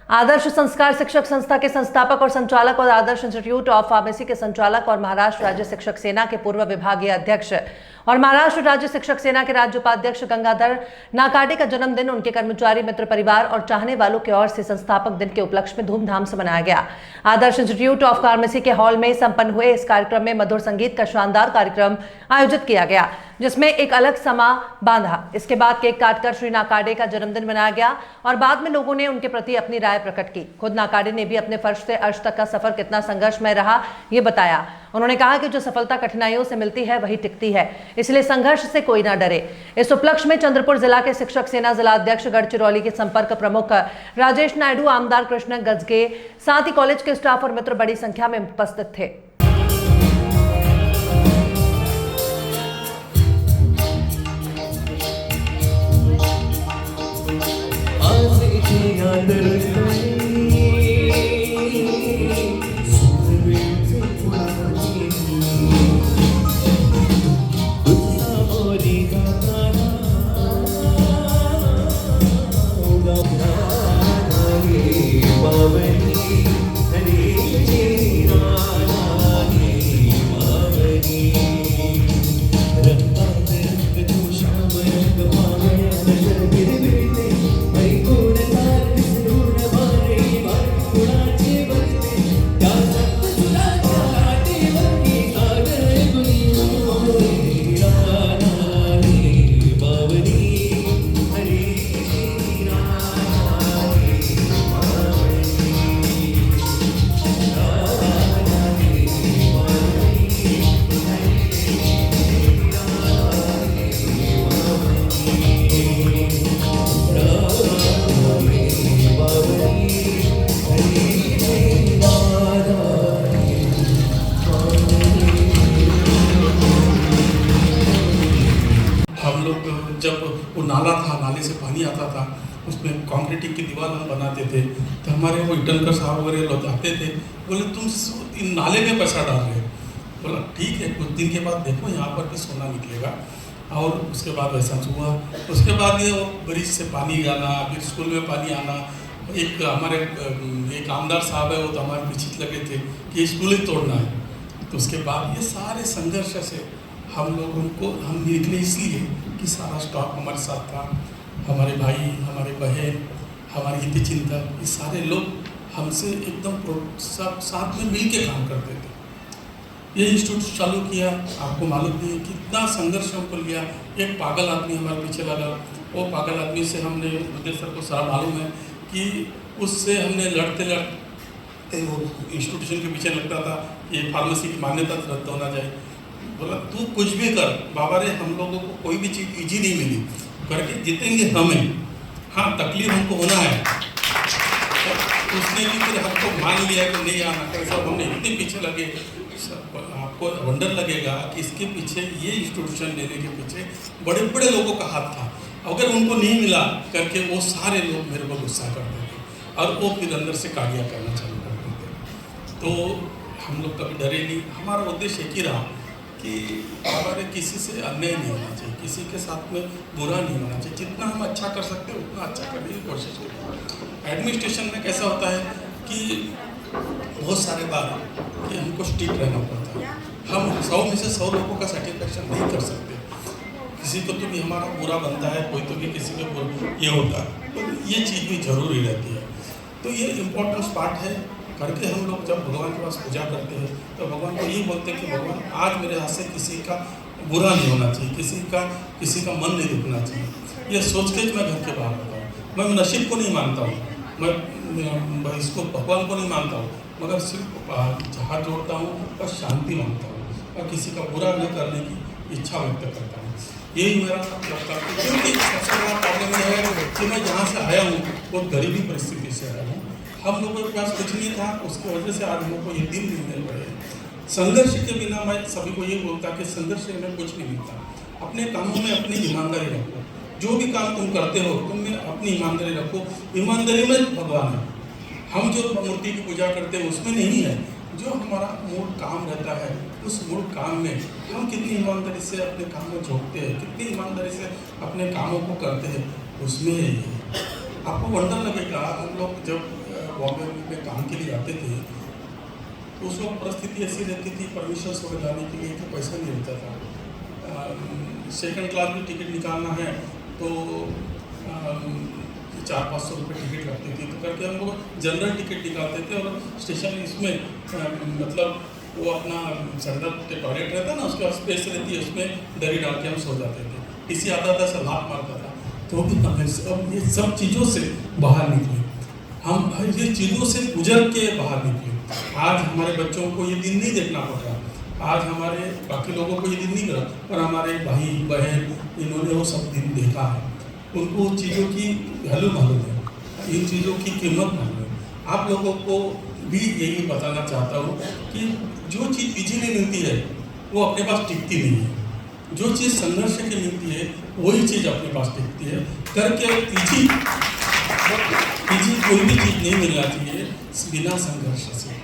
आदर्श संस्कार शिक्षक संस्था के संस्थापक और संचालक और आदर्श इंस्टीट्यूट ऑफ फार्मेसी के संचालक और महाराष्ट्र राज्य शिक्षक सेना के पूर्व विभागीय अध्यक्ष और महाराष्ट्र राज्य शिक्षक सेना के राज्य उपाध्यक्ष गंगाधर नाकाडे का जन्मदिन उनके कर्मचारी मित्र परिवार और चाहने वालों की ओर से संस्थापक दिन के उपलक्ष्य में धूमधाम से मनाया गया। आदर्श इंस्टीट्यूट ऑफ फार्मेसी के हॉल में संपन्न हुए इस कार्यक्रम में मधुर संगीत का शानदार कार्यक्रम आयोजित किया गया, जिसमें एक अलग समा बांधा। इसके बाद केक काटकर श्री नाकाडे का जन्मदिन मनाया गया और बाद में लोगों ने उनके प्रति अपनी राय प्रकट की। खुद नाकाडे ने भी अपने फर्श से अर्श तक का सफर कितना संघर्षमय रहा ये बताया। उन्होंने कहा कि जो सफलता कठिनाइयों से मिलती है वही टिकती है, इसलिए संघर्ष से कोई ना डरे। इस उपलक्ष्य में चंद्रपुर जिला के शिक्षक सेना जिला अध्यक्ष गढ़चिरौली के संपर्क प्रमुख राजेश नायडू, आमदार कृष्ण गजगे, साथ ही कॉलेज के स्टाफ और मित्र बड़ी संख्या में उपस्थित थे। जब वो नाला था, नाले से पानी आता था, उसमें कंक्रीट की दीवार हम बनाते थे, तो हमारे वो इटनकर साहब वगैरह लोग आते थे, बोले तुम इन नाले में पैसा डाल रहे हो। बोला ठीक है, कुछ दिन के बाद देखो यहाँ पर भी सोना निकलेगा। और उसके बाद वैसा हुआ। उसके बाद ये ब्रिज से पानी आना, फिर स्कूल में पानी आना। एक हमारे एक आमदार साहब है, वो तो हमारे पीछे लगे थे कि स्कूल ही तोड़ना है। तो उसके बाद ये सारे संघर्ष से हम निकले, इसलिए कि सारा स्टाफ हमारे साथ था, हमारे भाई, हमारे बहन, हमारे हित चिंतक, ये सारे लोग हमसे एकदम सब साथ में मिल के काम करते थे। ये इंस्टीट्यूट चालू किया, आपको मालूम नहीं है कितना संघर्ष हमको लिया। एक पागल आदमी हमारे पीछे लगा, वो पागल आदमी से हमने, मुझे सर को सारा मालूम है कि उससे हमने लड़ते लड़ते वो इंस्टीट्यूशन के पीछे लगता था कि फार्मेसी की मान्यता रद्द होना चाहिए। बोला तू कुछ भी कर बाबा रे, हम लोगों को कोई भी चीज़ ईजी नहीं मिली, करके जीतेंगे हमें। हाँ, तकलीफ हमको होना है। तो उसने भी फिर हमको मान लिया कि नहीं आना। कैसा हमने इतने पीछे लगे, आपको वंडर लगेगा कि इसके पीछे, ये इंस्टीट्यूशन लेने के पीछे बड़े बड़े लोगों का हाथ था। अगर उनको नहीं मिला करके वो सारे लोग मेरे को गुस्सा करते थे और वो फिर अंदर से कालिया करना चालू करते थे। तो हम लोग कभी डरे नहीं। हमारा उद्देश्य एक ही रहा कि हमारे किसी से अन्याय नहीं होना चाहिए, किसी के साथ में बुरा नहीं होना चाहिए। जितना हम अच्छा कर सकते हैं उतना अच्छा करने की कोशिश करें। एडमिनिस्ट्रेशन में कैसा होता है कि बहुत सारे बार कि हमको स्ट्रिक्ट रहना पड़ता है। हम 100 में से 100 लोगों का सेटिस्फेक्शन नहीं कर सकते। किसी को तो भी हमारा बुरा बनता है, कोई तो भी किसी को ये होता है, तो ये चीज़ भी जरूरी रहती है। तो ये इम्पोर्टेंट पार्ट है करके हम लोग जब भगवान के पास पूजा करते हैं तो भगवान को ये बोलते हैं कि भगवान आज मेरे हाथ से किसी का बुरा नहीं होना चाहिए, किसी का मन नहीं दुखना चाहिए। ये सोच के मैं घर के बाहर आता हूँ। मैं नसीब को नहीं मानता हूँ, मैं इसको भगवान को नहीं मानता हूँ, मगर सिर्फ हाथ जोड़ता हूँ और शांति मांगता हूँ और किसी का बुरा न करने की इच्छा व्यक्त करता हूँ। यही मेरा लगता है, क्योंकि सबसे बड़ा प्रॉब्लम यह है कि मैं जहाँ से आया हूँ वो गरीबी परिस्थिति से आया हूँ। हम लोगों के पास कुछ नहीं था, उसकी वजह से आज हम लोग को ये दिन मिलने पड़े। संघर्ष के बिना मैं सभी को ये बोलता कि संघर्ष में कुछ नहीं मिलता। अपने कामों में अपनी ईमानदारी रखो, जो भी काम तुम करते हो तुम में अपनी ईमानदारी रखो। ईमानदारी में भगवान है। हम जो मूर्ति की पूजा करते हैं उसमें नहीं है, जो हमारा मूल काम रहता है उस मूल काम में हम कितनी ईमानदारी से अपने काम में झोंकते हैं, कितनी ईमानदारी से अपने कामों को करते हैं, उसमें है ये। आपको वंडर लगेगा। हम लोग जब बॉम्बे में काम के लिए आते थे तो उस वक्त परिस्थिति ऐसी रहती थी परमिशन वगैरह लाने के लिए कि पैसा नहीं रहता था। सेकंड क्लास में टिकट निकालना है तो 400-500 रुपये टिकट लगती थी, तो करके हम लोग जनरल टिकट निकालते थे और स्टेशन इसमें मतलब वो अपना जनरल टॉयलेट रहता है ना, उसके बाद स्पेस रहती है, उसमें दरी डाल के हम सो जाते थे। किसी आता था से लात मारता था, तो भी हम ये सब चीज़ों से बाहर निकले, हम ये चीज़ों से गुजर के बाहर निकले। आज हमारे बच्चों को ये दिन नहीं देखना पड़ रहा, आज हमारे बाकी लोगों को ये दिन नहीं करा, पर हमारे भाई बहन इन्होंने वो सब दिन देखा है, उनको चीज़ों की वैल्यू मालूम है, इन चीज़ों की कीमत मालूम है। आप लोगों को भी यही बताना चाहता हूँ कि जो चीज़ इजीली मिलती है वो अपने पास टिकती नहीं है, जो चीज़ संघर्ष की मिलती है वही चीज़ अपने पास टिकती है। करके इजी कोई भी चीज़ नहीं मिलना चाहिए बिना संघर्ष से।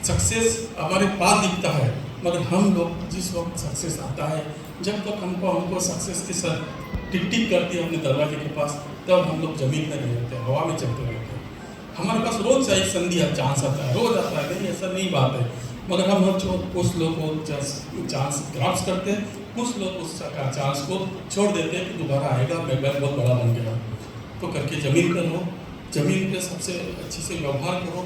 सक्सेस हमारे पास दिखता है, मगर हम लोग जिस वक्त सक्सेस आता है, जब तक हमको सक्सेस की सर टिक टिक करती है अपने दरवाजे के पास, तब हम लोग जमीन में नहीं रहते, हवा में चलते रहते हैं। हमारे पास रोज़ एक संधि चांस आता है, रोज़ आता है, नहीं ऐसा नहीं बात है, मगर हम कुछ लोग को चांस ग्राफ्स करते हैं, कुछ लोग उस चांस को छोड़ देते हैं कि दोबारा आएगा, मैं बहुत बड़ा बन गया। तो करके ज़मीन पर रहो, ज़मीन पे सबसे अच्छी से व्यवहार करो।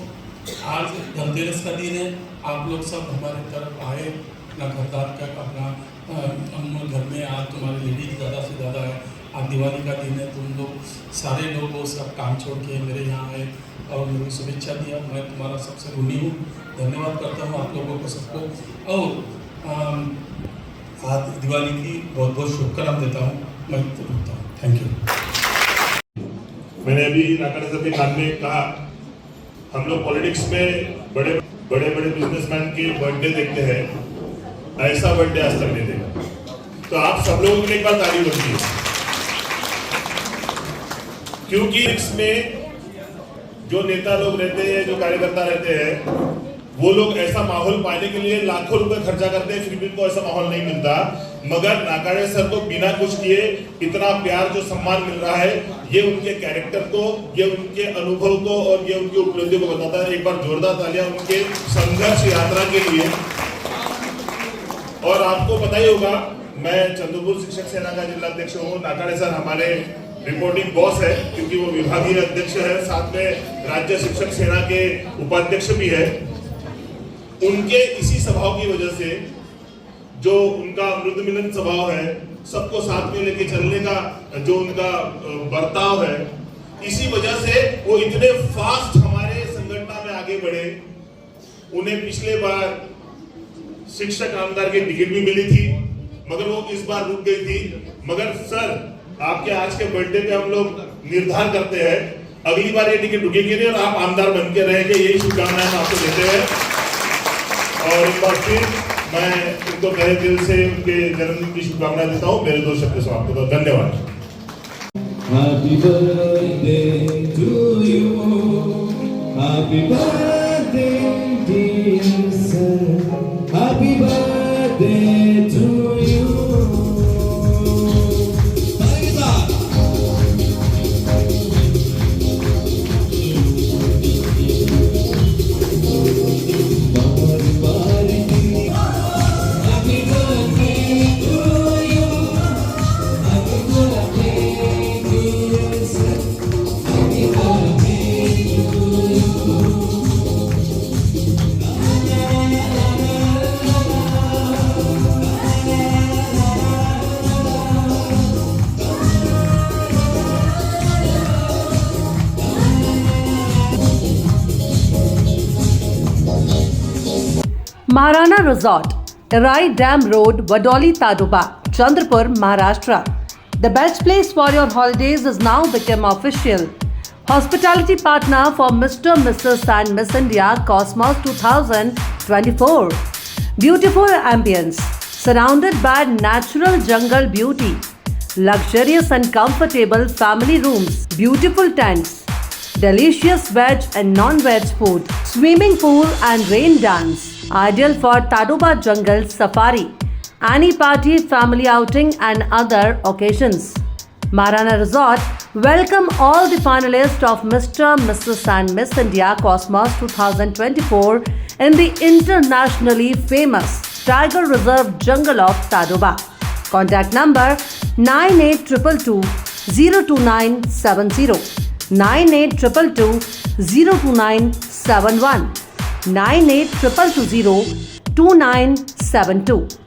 आज धनतेरस का दिन है, आप लोग सब हमारे तरफ आए, अपना घरदार का अपना घर में आज तुम्हारे लेडीज ज़्यादा से ज़्यादा है, आज दिवाली का दिन है, तुम लोग सारे लोग वो सब काम छोड़ के मेरे यहाँ आए और मेरी शुभेच्छा दिया। मैं तुम्हारा सबसे ऋणी हूँ, धन्यवाद करता हूँ आप लोगों को सबको, और आज दिवाली की बहुत बहुत शुभकामनाएं देता हूँ। मैं तो रुकता हूँ, थैंक यू। मैंने अभी नाकाड़ा साहब के खान में कहा, हम लोग पॉलिटिक्स में बड़े बिजनेसमैन के बर्थडे देखते हैं, ऐसा बर्थडे आज तक नहीं देखा। तो आप सब लोगों के लिए एक बार ताली बनती है, क्योंकि इसमें जो नेता लोग रहते हैं, जो कार्यकर्ता रहते हैं, वो लोग ऐसा माहौल पाने के लिए लाखों रुपए खर्चा करते हैं, फिर भी उनको ऐसा माहौल नहीं मिलता। मगर नाकाड़े सर को बिना कुछ किए इतना प्यार जो सम्मान मिल रहा है, ये उनके कैरेक्टर को, ये उनके अनुभव को और ये उनकी उपलब्धियों को बताता है। एक बार जोरदार तालियां उनके संघर्ष यात्रा के लिए। और आपको पता ही होगा, मैं चंद्रपुर शिक्षक सेना का जिला अध्यक्ष हूँ। नाकाड़े सर हमारे रिपोर्टिंग बॉस है, क्योंकि वो विभागीय अध्यक्ष है, साथ में राज्य शिक्षक सेना के उपाध्यक्ष भी है। उनके इसी स्वभाव की वजह से, जो उनका मृदु मिलन स्वभाव है, सबको साथ में लेके चलने का जो उनका बर्ताव है, इसी वजह से वो इतने फास्ट हमारे संगठन में आगे बढ़े। उन्हें पिछले बार शिक्षक आमदार की टिकट भी मिली थी, मगर वो इस बार रुक गई थी। मगर सर, आपके आज के बर्थडे पे हम लोग निर्धार करते हैं, अगली बार ये टिकट रुकेगी नहीं और आप आमदार बन के रहेंगे। यही शुभकामनाएं हम आपको देते हैं। और एक बार फिर मैं उनको तहे दिल से उनके जन्मदिन की शुभकामनाएं देता हूँ। मेरे 2 शब्द समाप्त होता हूँ। धन्यवाद। Happy birthday to you. Happy birthday dear son. Happy birthday to you. Maharana resort, Rai Dam Road, Vadoli Tadoba, Chandrapur, Maharashtra. The best place for your holidays is now become official. Hospitality partner for Mr., Mrs. and Miss India Cosmos 2024. Beautiful ambience, surrounded by natural jungle beauty, luxurious and comfortable family rooms, beautiful tents, delicious veg and non-veg food, swimming pool and rain dance. Ideal for Tadoba Jungle Safari, any party, family outing and other occasions. Maharana Resort, Welcome all the finalists of Mr., Mrs. and Miss India Cosmos 2024 in the internationally famous Tiger Reserve Jungle of Tadoba. Contact number 9822202970, 9822202971, 9822202972.